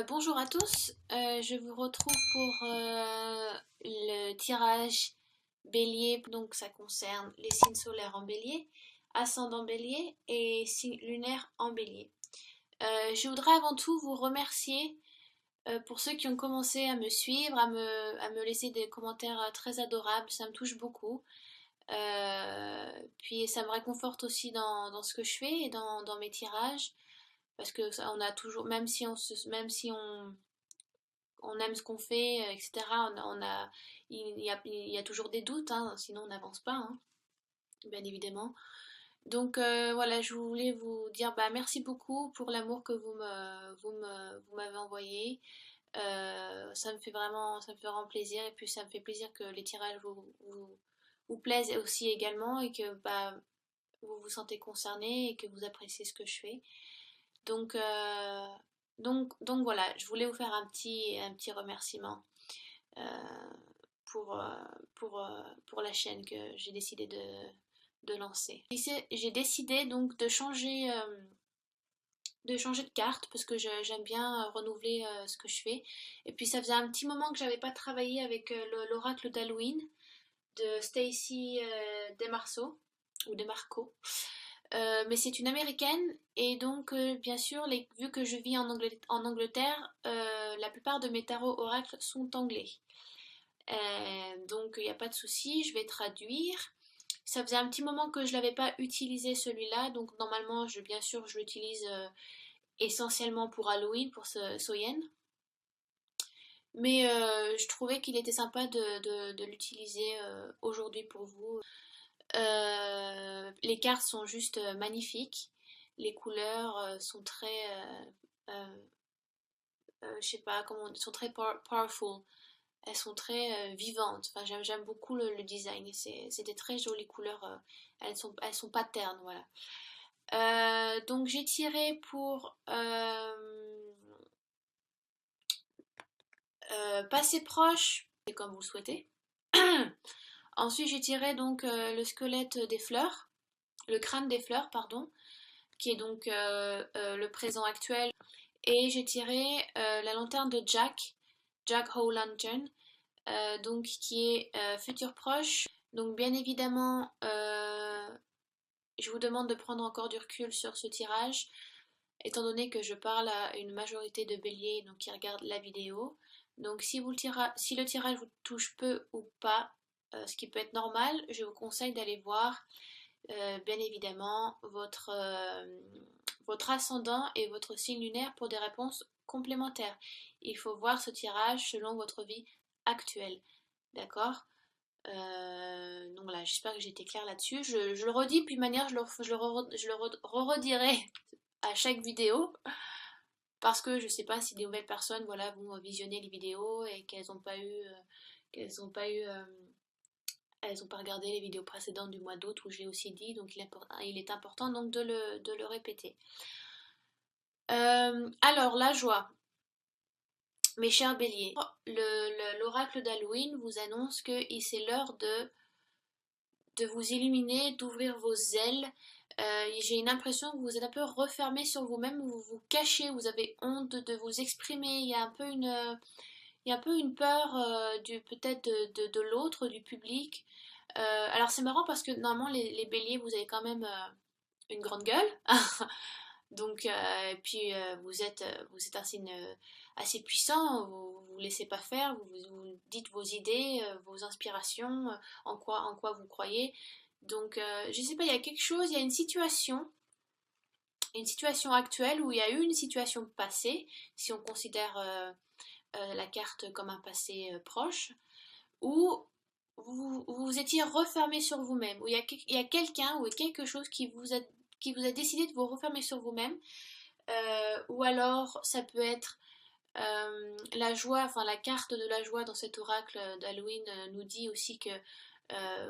Bonjour à tous, je vous retrouve pour le tirage bélier, donc ça concerne les signes solaires en bélier, ascendant bélier et signes lunaires en bélier. Je voudrais avant tout vous remercier pour ceux qui ont commencé à me suivre, à me laisser des commentaires très adorables, ça me touche beaucoup. Puis ça me réconforte aussi dans ce que je fais et dans mes tirages, parce que on a toujours, même si on aime ce qu'on fait, etc. Il y a toujours des doutes, hein, sinon on n'avance pas, hein, bien évidemment. Donc voilà, je voulais vous dire merci beaucoup pour l'amour que vous m'avez envoyé. Ça me fait vraiment plaisir, et puis ça me fait plaisir que les tirages vous plaisent aussi également, et que vous vous sentez concerné et que vous appréciez ce que je fais. Donc, euh, donc voilà, je voulais vous faire un petit remerciement euh, pour, euh, pour la chaîne que j'ai décidé de lancer. J'ai décidé donc de changer de carte, parce que j'aime bien renouveler ce que je fais. Et puis ça faisait un petit moment que j'avais pas travaillé avec l'oracle d'Halloween de Stacy DeMarco, ou DeMarco. Mais c'est une américaine, et donc bien sûr, vu que je vis en Angleterre, la plupart de mes tarots oracles sont anglais. Donc il n'y a pas de souci, je vais traduire. Ça faisait un petit moment que je ne l'avais pas utilisé, celui-là, donc normalement, bien sûr, je l'utilise essentiellement pour Halloween, pour Soyen. Mais je trouvais qu'il était sympa de l'utiliser aujourd'hui pour vous. Les cartes sont juste magnifiques. Les couleurs sont très, je sais pas comment, sont très powerful. Elles sont très vivantes. Enfin, j'aime beaucoup le design. C'est des très jolies couleurs. Elles sont pas ternes, voilà. Donc j'ai tiré pour passer proche, c'est comme vous le souhaitez. Ensuite, j'ai tiré donc le squelette des fleurs, le crâne des fleurs, pardon, qui est donc le présent actuel. Et j'ai tiré la lanterne de Jack O'Lantern, donc qui est futur proche. Donc bien évidemment, je vous demande de prendre encore du recul sur ce tirage, étant donné que je parle à une majorité de béliers donc, qui regardent la vidéo. Donc si le tirage vous touche peu ou pas, ce qui peut être normal, je vous conseille d'aller voir bien évidemment votre ascendant et votre signe lunaire pour des réponses complémentaires. Il faut voir ce tirage selon votre vie actuelle. D'accord? Donc voilà, j'espère que j'ai été claire là-dessus. Je le redis, puis de manière, je le redirai à chaque vidéo, parce que je sais pas si des nouvelles personnes, voilà, vont visionner les vidéos et elles n'ont pas regardé les vidéos précédentes du mois d'août où j'ai aussi dit, donc il est important donc de le répéter. Alors, la joie, mes chers béliers. L'oracle d'Halloween vous annonce que c'est l'heure de vous illuminer, d'ouvrir vos ailes. J'ai une impression que vous êtes un peu refermé sur vous-même, vous vous cachez, vous avez honte de vous exprimer. Il y a un peu une peur peut-être de l'autre, du public. Alors c'est marrant parce que normalement les béliers, vous avez quand même une grande gueule. Donc, puis vous êtes un signe assez puissant, vous laissez pas faire, vous dites vos idées, vos inspirations, en quoi vous croyez. Donc, je sais pas, il y a quelque chose, il y a une situation actuelle, où il y a eu une situation passée, si on considère la carte comme un passé proche, où vous étiez refermé sur vous-même, où il y a quelqu'un ou quelque chose qui vous a décidé de vous refermer sur vous-même. Ou alors ça peut être la joie, enfin la carte de la joie dans cet oracle d'Halloween nous dit aussi que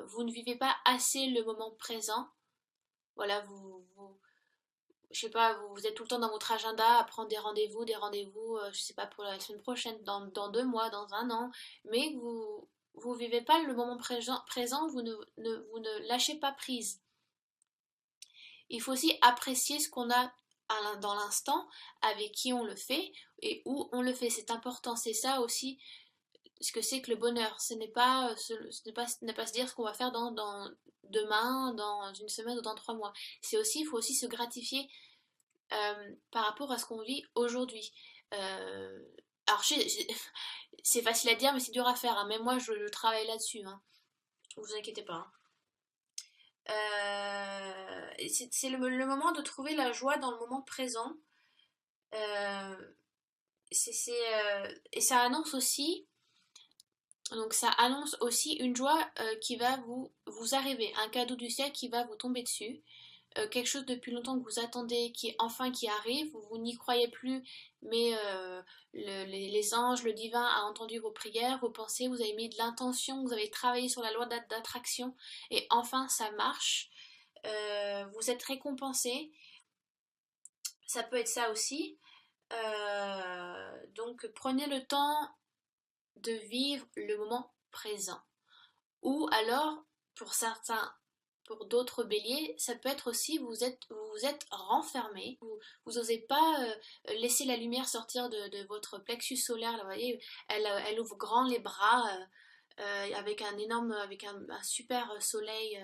vous ne vivez pas assez le moment présent. Voilà, je sais pas, vous êtes tout le temps dans votre agenda à prendre des rendez-vous, je sais pas, pour la semaine prochaine, dans 2 mois, dans un an, mais vous vivez pas le moment présent, vous ne lâchez pas prise. Il faut aussi apprécier ce qu'on a dans l'instant, avec qui on le fait et où on le fait. C'est important, c'est ça aussi ce que c'est que le bonheur. Ce n'est pas se dire ce qu'on va faire demain, dans une semaine ou dans 3 mois. Il faut aussi se gratifier par rapport à ce qu'on vit aujourd'hui. Euh, alors, c'est facile à dire, mais c'est dur à faire, hein. Même moi, je travaille là-dessus. Hein. Ne vous inquiétez pas. Hein. C'est le moment de trouver la joie dans le moment présent. Euh, et ça annonce aussi, une joie qui va vous arriver, un cadeau du ciel qui va vous tomber dessus. Quelque chose depuis longtemps que vous attendez, qui arrive, vous n'y croyez plus, mais les anges, le divin a entendu vos prières, vos pensées, vous avez mis de l'intention, vous avez travaillé sur la loi d'attraction, et enfin ça marche. Vous êtes récompensé, ça peut être ça aussi. Donc prenez le temps de vivre le moment présent. Ou alors, pour certains, pour d'autres béliers, ça peut être aussi vous êtes renfermé, vous n'osez pas laisser la lumière sortir de votre plexus solaire. Là, vous voyez, elle ouvre grand les bras avec un super soleil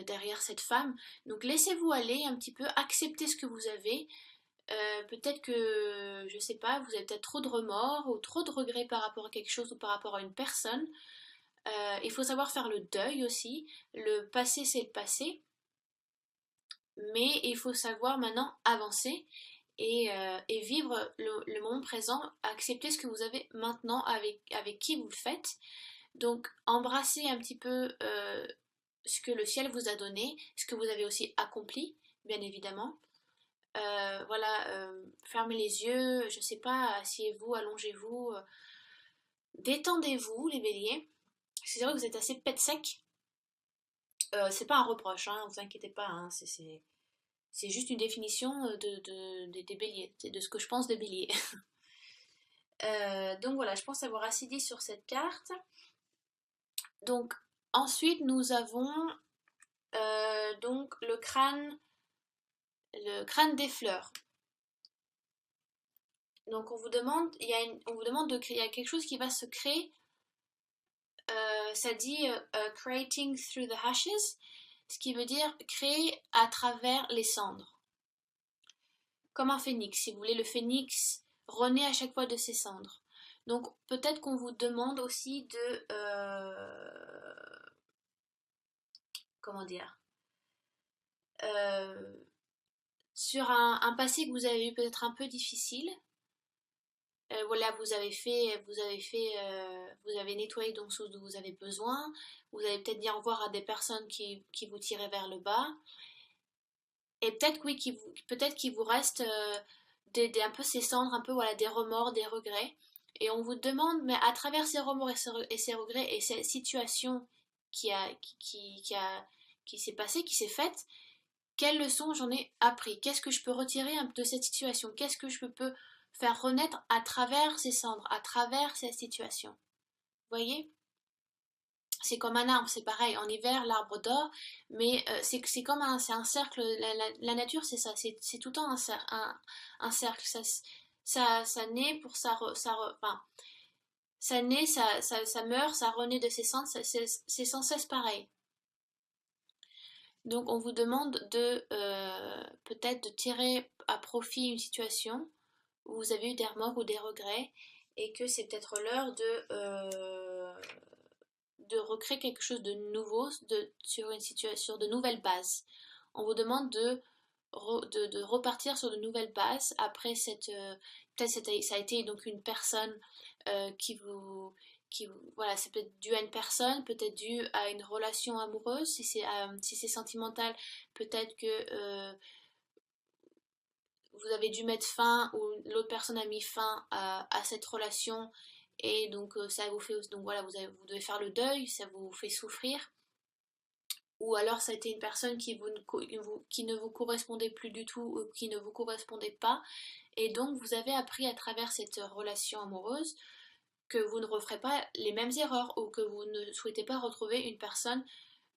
derrière cette femme. Donc laissez-vous aller un petit peu, acceptez ce que vous avez. Peut-être que, je sais pas, vous avez peut-être trop de remords ou trop de regrets par rapport à quelque chose ou par rapport à une personne. Il faut savoir faire le deuil aussi. Le passé, c'est le passé. Mais il faut savoir maintenant avancer et vivre le moment présent, accepter ce que vous avez maintenant avec qui vous le faites. Donc, embrassez un petit peu ce que le ciel vous a donné, ce que vous avez aussi accompli, bien évidemment. Voilà, fermez les yeux, je sais pas, asseyez-vous, allongez-vous, détendez-vous, les béliers. C'est vrai que vous êtes assez pet sec. C'est pas un reproche, hein, vous inquiétez pas, hein, c'est juste une définition des béliers, c'est de ce que je pense des béliers. Donc voilà, je pense avoir assez dit sur cette carte. Donc ensuite nous avons donc le crâne des fleurs. Donc on vous demande, il y a quelque chose qui va se créer. Ça dit creating through the ashes, ce qui veut dire créer à travers les cendres. Comme un phénix, si vous voulez, le phénix renaît à chaque fois de ses cendres. Donc peut-être qu'on vous demande aussi de comment dire sur un passé que vous avez eu peut-être un peu difficile. Voilà, vous avez nettoyé donc ce dont vous avez besoin. Vous avez peut-être dit au revoir à des personnes qui vous tiraient vers le bas. Et peut-être oui, peut-être qu'il vous reste un peu ces cendres, un peu voilà, des remords, des regrets. Et on vous demande, mais à travers ces remords et ces regrets et cette situation qui a, qui s'est passée, qui s'est faite, quelle leçon j'en ai appris? Qu'est-ce que je peux retirer de cette situation? Qu'est-ce que je peux faire renaître à travers ces cendres, à travers cette situation? Vous voyez? C'est comme un arbre, c'est pareil. En hiver, l'arbre dort, mais c'est comme c'est un cercle. La nature, c'est ça. C'est tout le temps un cercle. Ça naît pour enfin, ça naît, ça meurt, ça renaît de ses cendres. C'est sans cesse pareil. Donc, on vous demande de peut-être de tirer à profit une situation où vous avez eu des remords ou des regrets et que c'est peut-être l'heure de recréer quelque chose de nouveau sur une situation, sur de nouvelles bases. On vous demande de repartir sur de nouvelles bases après peut-être ça a été donc une personne voilà, c'est peut-être dû à une personne, peut-être dû à une relation amoureuse, si c'est sentimental, peut-être que vous avez dû mettre fin ou l'autre personne a mis fin à cette relation et donc ça vous fait donc voilà vous devez faire le deuil, ça vous fait souffrir, ou alors ça a été une personne qui ne vous correspondait plus du tout ou qui ne vous correspondait pas et donc vous avez appris à travers cette relation amoureuse que vous ne referez pas les mêmes erreurs ou que vous ne souhaitez pas retrouver une personne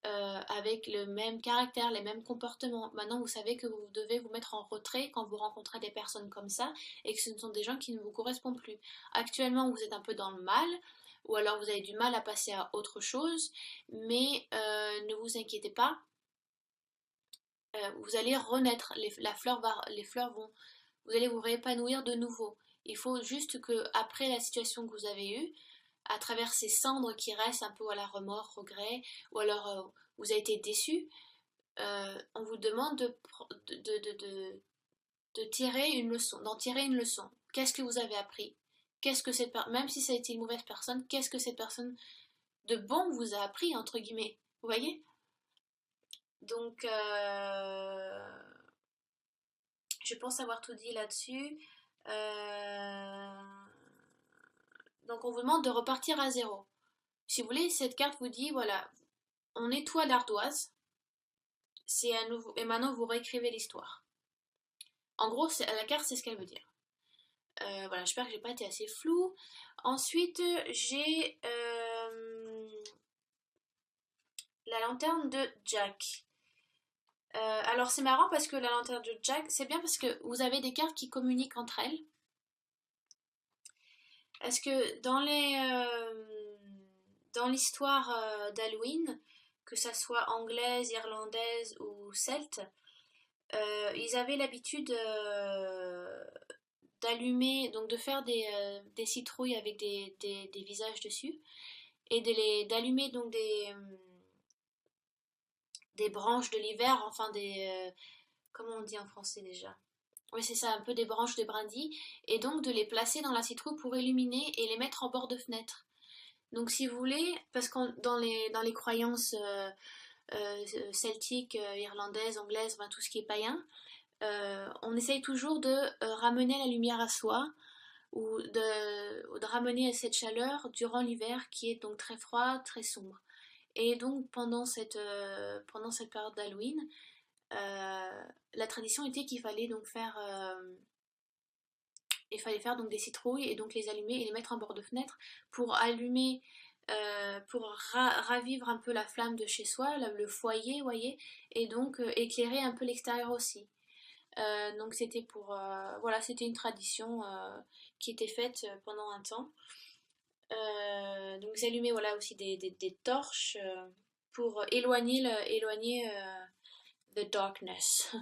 avec le même caractère, les mêmes comportements. Maintenant, vous savez que vous devez vous mettre en retrait quand vous rencontrez des personnes comme ça et que ce sont des gens qui ne vous correspondent plus. Actuellement, vous êtes un peu dans le mal ou alors vous avez du mal à passer à autre chose, mais ne vous inquiétez pas, vous allez renaître, les fleurs vont, vous allez vous réépanouir de nouveau. Il faut juste que, après la situation que vous avez eue, à travers ces cendres qui restent un peu à la remords, regret, ou alors vous avez été déçu, on vous demande de tirer une leçon, d'en tirer une leçon. Qu'est-ce que vous avez appris? Qu'est-ce que même si ça a été une mauvaise personne, qu'est-ce que cette personne de bon vous a appris, entre guillemets? Vous voyez? Donc, je pense avoir tout dit là-dessus. Euh, donc, on vous demande de repartir à zéro. Si vous voulez, cette carte vous dit, voilà, on nettoie l'ardoise, c'est à nouveau, et maintenant vous réécrivez l'histoire. En gros, la carte, c'est ce qu'elle veut dire. Voilà, j'espère que j'ai pas été assez floue. Ensuite, j'ai la lanterne de Jack. Alors c'est marrant parce que la lanterne de Jack, c'est bien parce que vous avez des cartes qui communiquent entre elles. Est-ce que dans l'histoire d'Halloween, que ça soit anglaise, irlandaise ou celte, ils avaient l'habitude d'allumer, donc de faire des citrouilles avec des visages dessus, et d'allumer donc des branches de l'hiver, enfin comment on dit en français déjà? Oui, c'est ça, un peu des branches de brindilles, et donc de les placer dans la citrouille pour illuminer et les mettre en bord de fenêtre. Donc si vous voulez, parce que dans les croyances celtiques, irlandaises, anglaises, enfin, tout ce qui est païen, on essaye toujours de ramener la lumière à soi ou de ramener cette chaleur durant l'hiver qui est donc très froid, très sombre. Et donc pendant cette période d'Halloween, la tradition était qu'il fallait donc faire donc des citrouilles et donc les allumer et les mettre en bord de fenêtre pour allumer, pour ravivre un peu la flamme de chez soi, le foyer, voyez, et donc éclairer un peu l'extérieur aussi. Donc c'était voilà, c'était une tradition qui était faite pendant un temps. Donc vous allumez voilà aussi des torches pour éloigner the darkness,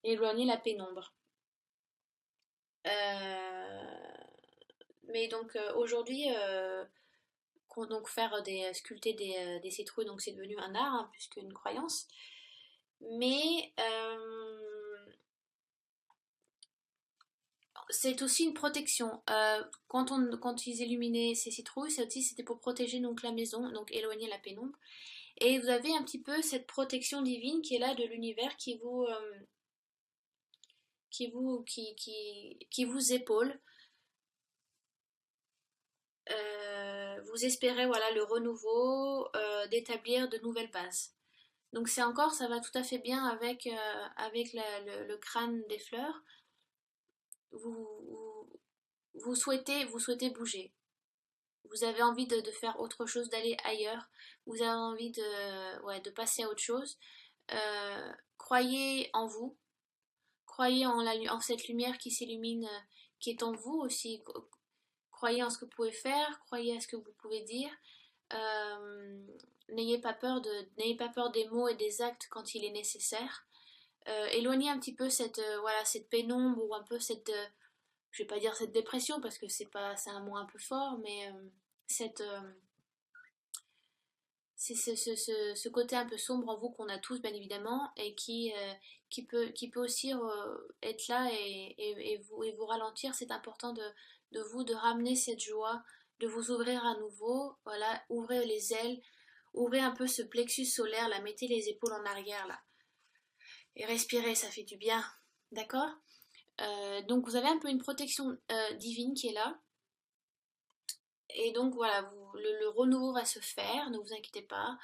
éloigner la pénombre. Mais donc aujourd'hui, donc faire sculpter des citrouilles, donc c'est devenu un art, hein, plus qu'une croyance. Mais c'est aussi une protection. Quand ils illuminaient ces citrouilles, c'était pour protéger donc la maison, donc éloigner la pénombre. Et vous avez un petit peu cette protection divine qui est là de l'univers qui vous épaule. Vous espérez voilà le renouveau, d'établir de nouvelles bases. Donc ça va tout à fait bien avec le crâne des fleurs. Vous, vous souhaitez bouger. Vous avez envie de faire autre chose, d'aller ailleurs. Vous avez envie de passer à autre chose. Croyez en vous. Croyez en cette lumière qui s'illumine, qui est en vous aussi. Croyez en ce que vous pouvez faire. Croyez à ce que vous pouvez dire. Euh, n'ayez pas peur des mots et des actes quand il est nécessaire. Éloignez un petit peu cette pénombre ou un peu je vais pas dire cette dépression parce que c'est un mot un peu fort, mais cette, c'est ce côté un peu sombre en vous qu'on a tous bien évidemment et qui peut aussi être là et vous ralentir. C'est important de vous de ramener cette joie, de vous ouvrir à nouveau, voilà, ouvrez les ailes, ouvrez un peu ce plexus solaire, là, mettez les épaules en arrière là et respirez, ça fait du bien, d'accord? Donc vous avez un peu une protection divine qui est là. Et donc voilà, le renouveau va se faire, ne vous inquiétez pas.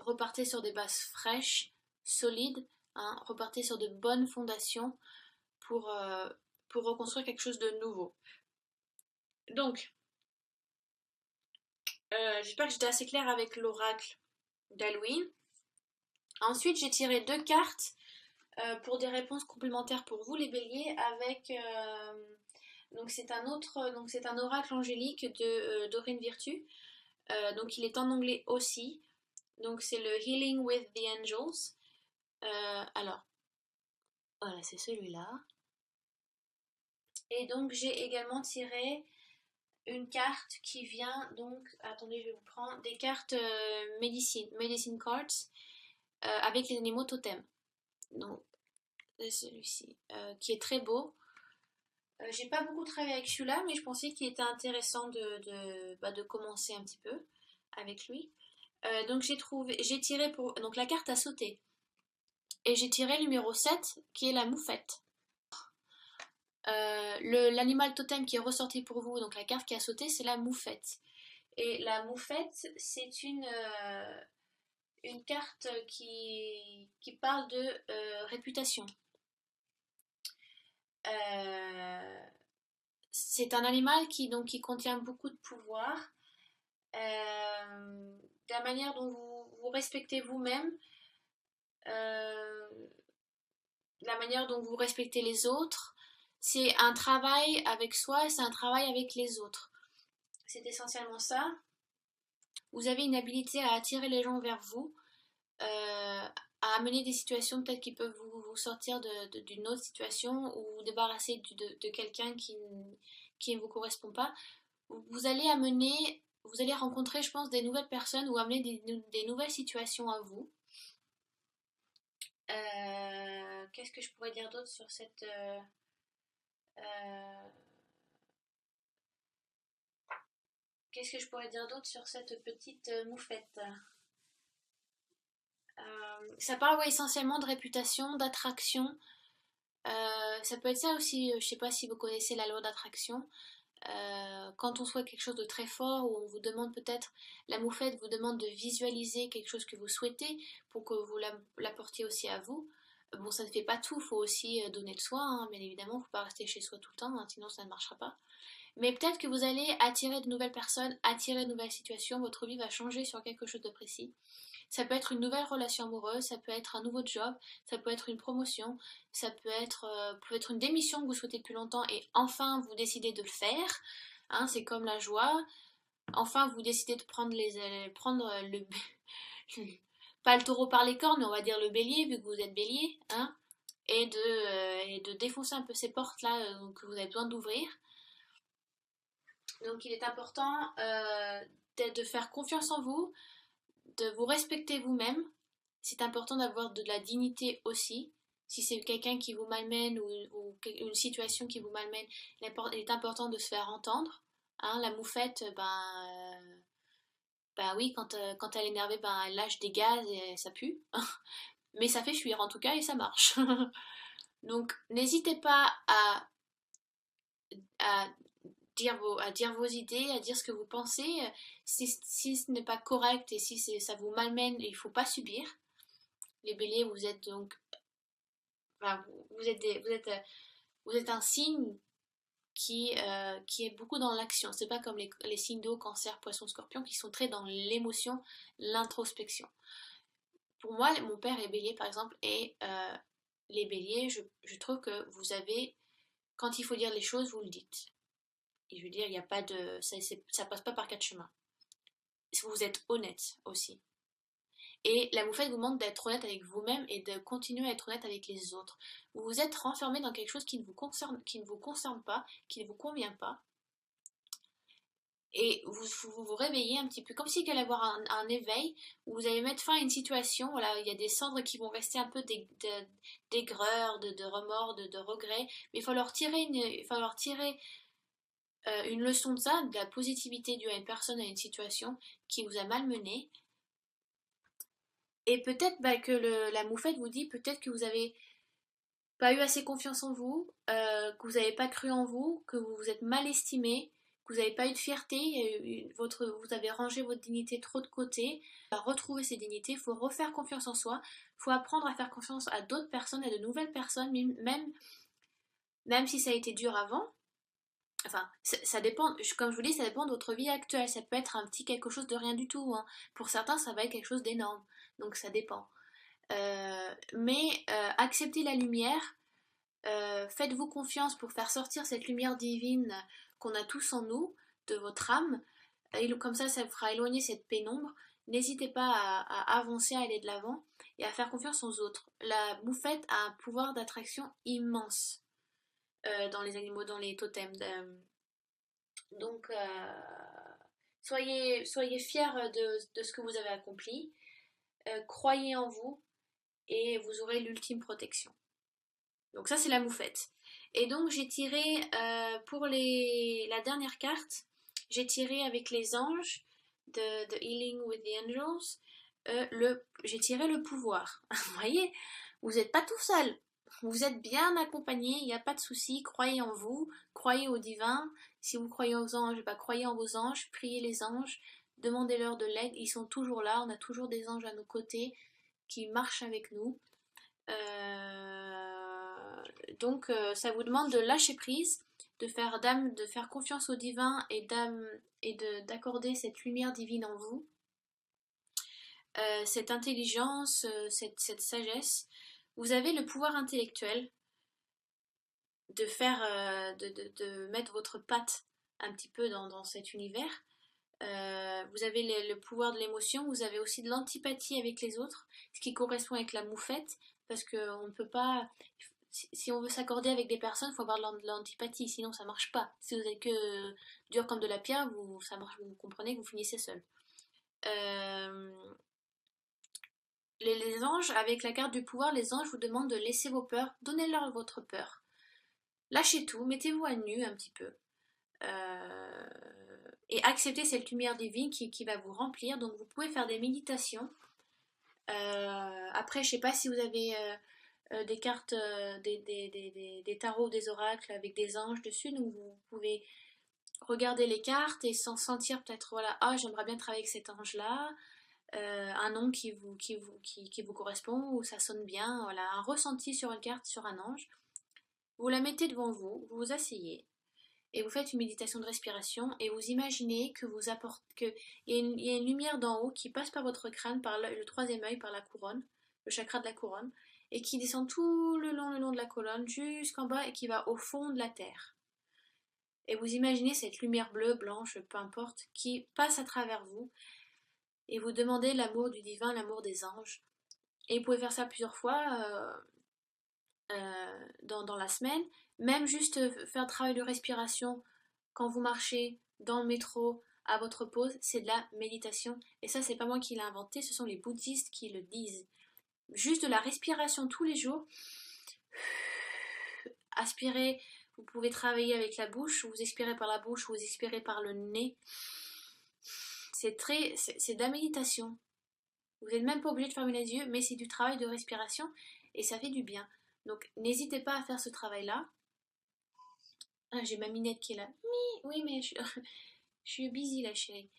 Repartez sur des bases fraîches, solides, hein, repartez sur de bonnes fondations pour, euh, pour reconstruire quelque chose de nouveau. Donc, j'espère que j'étais assez claire avec l'oracle d'Halloween. Ensuite, j'ai tiré 2 cartes pour des réponses complémentaires pour vous, les béliers, avec... donc c'est un oracle angélique de Dorine Virtue. Donc il est en anglais aussi. Donc c'est le Healing with the Angels. Alors, voilà, c'est celui-là. Et donc j'ai également tiré une carte qui vient donc, attendez, je vais vous prendre des cartes medicine cards avec les animaux totems. Donc celui-ci qui est très beau. J'ai pas beaucoup travaillé avec celui-là, mais je pensais qu'il était intéressant de commencer un petit peu avec lui. Donc j'ai tiré pour donc la carte a sauté et j'ai tiré le numéro 7 qui est la moufette. L'animal totem qui est ressorti pour vous, donc la carte qui a sauté, c'est la moufette. Et la moufette, c'est une carte qui parle de réputation. C'est un animal qui contient beaucoup de pouvoir. De la manière dont vous respectez vous-même, la manière dont vous respectez les autres, c'est un travail avec soi et c'est un travail avec les autres. C'est essentiellement ça. Vous avez une habilité à attirer les gens vers vous, à amener des situations peut-être qui peuvent vous sortir d'une autre situation ou vous débarrasser de quelqu'un qui ne vous correspond pas. Vous allez rencontrer, je pense, des nouvelles personnes ou amener des nouvelles situations à vous. Qu'est-ce que je pourrais dire d'autre sur cette... Qu'est-ce que je pourrais dire d'autre sur cette petite moufette? Ça parle essentiellement de réputation, d'attraction. Ça peut être ça aussi, je sais pas si vous connaissez la loi d'attraction. Quand on souhaite quelque chose de très fort, ou on vous demande peut-être, la moufette vous demande de visualiser quelque chose que vous souhaitez pour que vous l'apportiez aussi à vous. Bon, ça ne fait pas tout, il faut aussi donner de soi, hein, bien évidemment, il ne faut pas rester chez soi tout le temps, hein, sinon ça ne marchera pas. Mais peut-être que vous allez attirer de nouvelles personnes, attirer de nouvelles situations, votre vie va changer sur quelque chose de précis. Ça peut être une nouvelle relation amoureuse, ça peut être un nouveau job, ça peut être une promotion, ça peut être une démission que vous souhaitez depuis longtemps et enfin vous décidez de le faire. Hein, c'est comme la joie. Enfin vous décidez de prendre le pas le taureau par les cornes, mais on va dire le bélier vu que vous êtes bélier, hein, et de défoncer un peu ces portes là que vous avez besoin d'ouvrir. Donc il est important de faire confiance en vous, de vous respecter vous-même. C'est important d'avoir de la dignité aussi. Si c'est quelqu'un qui vous malmène ou une situation qui vous malmène, il est important de se faire entendre. Hein, la moufette, oui, quand elle est énervée, elle lâche des gaz et ça pue. Mais ça fait fuir en tout cas et ça marche. Donc n'hésitez pas à dire vos idées, à dire ce que vous pensez. Si ce n'est pas correct et si ça vous malmène, il ne faut pas subir. Les béliers, vous êtes donc... Enfin, vous êtes un signe qui est beaucoup dans l'action. C'est pas comme les signes d'eau, cancer, poisson, scorpion, qui sont très dans l'émotion, l'introspection. Pour moi, mon père est bélier, par exemple, et les béliers, je trouve que vous avez... Quand il faut dire les choses, vous le dites. Et je veux dire, il n'y a pas de... Ça passe pas par 4 chemins. Vous êtes honnête aussi. Et la moufette vous demande d'être honnête avec vous-même et de continuer à être honnête avec les autres. Vous vous êtes renfermé dans quelque chose qui ne vous concerne pas, qui ne vous convient pas. Et vous réveillez un petit peu, comme s'il allait y avoir un éveil, où vous allez mettre fin à une situation, voilà, il y a des cendres qui vont rester un peu d'aigreur, de remords, de regrets, mais il va falloir tirer une leçon de ça, de la positivité due à une personne, à une situation qui vous a malmené. Et peut-être que la moufette vous dit peut-être que vous avez pas eu assez confiance en vous, que vous n'avez pas cru en vous, que vous vous êtes mal estimé, que vous n'avez pas eu de fierté, vous avez rangé votre dignité trop de côté. Pour retrouver ces dignités, il faut refaire confiance en soi, il faut apprendre à faire confiance à d'autres personnes, à de nouvelles personnes, même si ça a été dur avant. Enfin, ça dépend, comme je vous dis, ça dépend de votre vie actuelle. Ça peut être un petit quelque chose de rien du tout, hein. Pour certains, ça va être quelque chose d'énorme. Donc ça dépend. Mais acceptez la lumière. Faites-vous confiance pour faire sortir cette lumière divine qu'on a tous en nous, de votre âme. Et comme ça vous fera éloigner cette pénombre. N'hésitez pas à avancer, à aller de l'avant et à faire confiance aux autres. La moufette a un pouvoir d'attraction immense dans les animaux, dans les totems. Donc, soyez fiers de ce que vous avez accompli. Croyez en vous et vous aurez l'ultime protection. Donc ça, c'est la moufette. Et donc, j'ai tiré pour la dernière carte, j'ai tiré avec les anges de Healing with the Angels. J'ai tiré le pouvoir. Vous voyez, vous n'êtes pas tout seul. Vous êtes bien accompagné, il n'y a pas de souci. Croyez en vous, croyez au divin. Si vous croyez aux anges, bah, croyez en vos anges, priez les anges, demandez-leur de l'aide. Ils sont toujours là, on a toujours des anges à nos côtés qui marchent avec nous. Donc ça vous demande de lâcher prise, de faire confiance au divin et d'accorder cette lumière divine en vous, cette intelligence, cette sagesse. Vous avez le pouvoir intellectuel de faire, de mettre votre patte un petit peu dans cet univers. Vous avez le pouvoir de l'émotion, vous avez aussi de l'antipathie avec les autres, ce qui correspond avec la moufette, parce qu'on ne peut pas. Si on veut s'accorder avec des personnes, il faut avoir de l'antipathie, sinon ça marche pas. Si vous êtes que dur comme de la pierre, ça marche, vous comprenez que vous finissez seul. Euh, les anges, avec la carte du pouvoir, les anges vous demandent de laisser vos peurs, donnez-leur votre peur. Lâchez tout, mettez-vous à nu un petit peu. Euh, et acceptez cette lumière divine qui va vous remplir. Donc vous pouvez faire des méditations. Après, je sais pas si vous avez des cartes, des tarots, des oracles avec des anges dessus. Donc vous pouvez regarder les cartes et sans sentir peut-être, voilà, ah, j'aimerais bien travailler avec cet ange-là. Un nom qui vous correspond ou ça sonne bien, voilà, un ressenti sur une carte, sur un ange. Vous la mettez devant vous, vous vous asseyez et vous faites une méditation de respiration et vous imaginez que vous apportez que il y a une lumière d'en haut qui passe par votre crâne, par le troisième œil, par la couronne, le chakra de la couronne, et qui descend tout le long de la colonne jusqu'en bas et qui va au fond de la terre. Et vous imaginez cette lumière bleue, blanche, peu importe, qui passe à travers vous et vous demandez l'amour du divin, l'amour des anges. Et vous pouvez faire ça plusieurs fois dans la semaine, même juste faire un travail de respiration quand vous marchez dans le métro à votre pause, c'est de la méditation. Et ça, c'est pas moi qui l'ai inventé, ce sont les bouddhistes qui le disent. Juste de la respiration tous les jours. Aspirez, vous pouvez travailler avec la bouche, vous expirez par la bouche, vous expirez par le nez. C'est de la méditation. Vous n'êtes même pas obligé de fermer les yeux, mais c'est du travail de respiration et ça fait du bien. Donc n'hésitez pas à faire ce travail-là. Ah, j'ai ma minette qui est là. Oui, mais je suis busy là, chérie.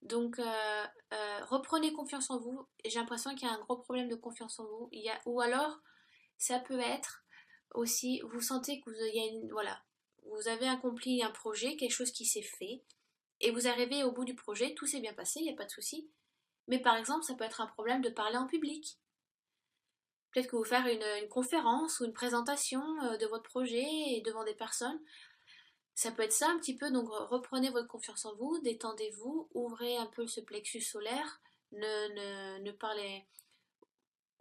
Donc reprenez confiance en vous. J'ai l'impression qu'il y a un gros problème de confiance en vous. Ou alors, ça peut être aussi, vous sentez que voilà, vous avez accompli un projet, quelque chose qui s'est fait, et vous arrivez au bout du projet, tout s'est bien passé, il n'y a pas de souci. Mais par exemple, ça peut être un problème de parler en public. Peut-être que vous faire une conférence ou une présentation de votre projet et devant des personnes. Ça peut être ça un petit peu, donc reprenez votre confiance en vous, détendez-vous, ouvrez un peu ce plexus solaire, ne parlez...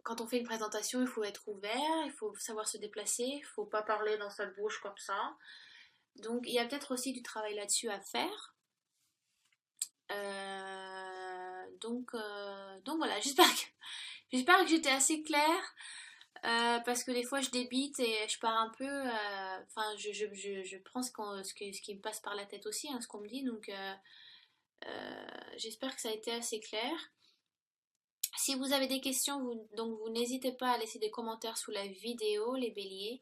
Quand on fait une présentation, il faut être ouvert, il faut savoir se déplacer, il ne faut pas parler dans sa bouche comme ça. Donc il y a peut-être aussi du travail là-dessus à faire. Donc voilà, j'espère que j'étais assez claire. Parce que des fois je débite et je pars un peu. Enfin, je prends ce qui me passe par la tête aussi, hein, ce qu'on me dit. Donc, j'espère que ça a été assez clair. Si vous avez des questions, vous n'hésitez pas à laisser des commentaires sous la vidéo, les béliers.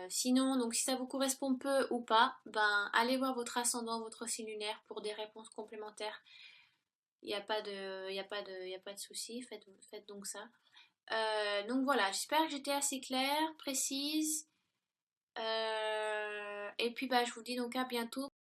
Sinon, donc si ça vous correspond peu ou pas, ben allez voir votre ascendant, votre signe lunaire pour des réponses complémentaires. Il n'y a pas de souci. Faites donc ça. Donc voilà, j'espère que j'étais assez claire, précise. Et puis bah, je vous dis donc à bientôt.